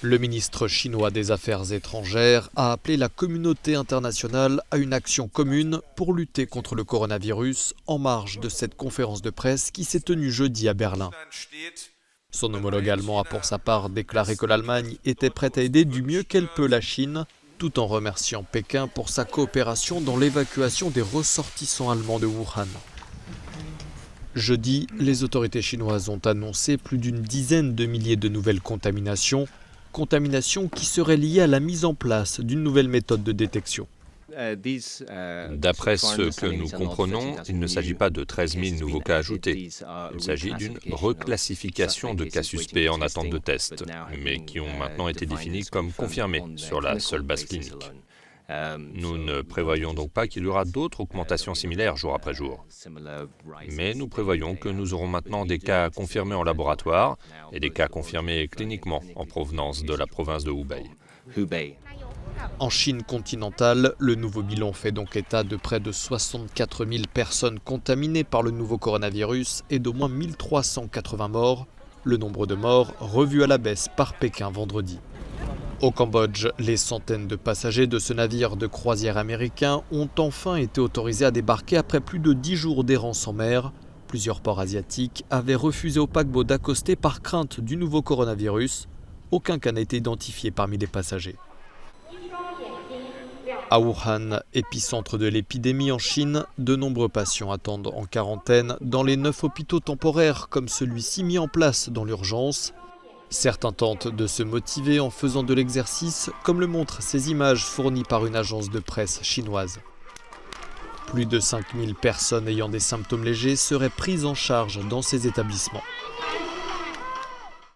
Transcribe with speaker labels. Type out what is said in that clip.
Speaker 1: Le ministre chinois des Affaires étrangères a appelé la communauté internationale à une action commune pour lutter contre le coronavirus en marge de cette conférence de presse qui s'est tenue jeudi à Berlin. Son homologue allemand a pour sa part déclaré que l'Allemagne était prête à aider du mieux qu'elle peut la Chine, tout en remerciant Pékin pour sa coopération dans l'évacuation des ressortissants allemands de Wuhan. Jeudi, les autorités chinoises ont annoncé plus d'une dizaine de milliers de nouvelles contaminations qui seraient liées à la mise en place d'une nouvelle méthode de détection.
Speaker 2: D'après ce que nous comprenons, il ne s'agit pas de 13 000 nouveaux cas ajoutés. Il s'agit d'une reclassification de cas suspects en attente de tests, mais qui ont maintenant été définis comme confirmés sur la seule base clinique. Nous ne prévoyons donc pas qu'il y aura d'autres augmentations similaires jour après jour. Mais nous prévoyons que nous aurons maintenant des cas confirmés en laboratoire et des cas confirmés cliniquement en provenance de la province de Hubei.
Speaker 1: En Chine continentale, le nouveau bilan fait donc état de près de 64 000 personnes contaminées par le nouveau coronavirus et d'au moins 1380 morts, le nombre de morts revu à la baisse par Pékin vendredi. Au Cambodge, les centaines de passagers de ce navire de croisière américain ont enfin été autorisés à débarquer après plus de 10 jours d'errance en mer. Plusieurs ports asiatiques avaient refusé au paquebot d'accoster par crainte du nouveau coronavirus. Aucun cas n'a été identifié parmi les passagers. À Wuhan, épicentre de l'épidémie en Chine, de nombreux patients attendent en quarantaine dans les 9 hôpitaux temporaires comme celui-ci mis en place dans l'urgence. Certains tentent de se motiver en faisant de l'exercice, comme le montrent ces images fournies par une agence de presse chinoise. Plus de 5000 personnes ayant des symptômes légers seraient prises en charge dans ces établissements.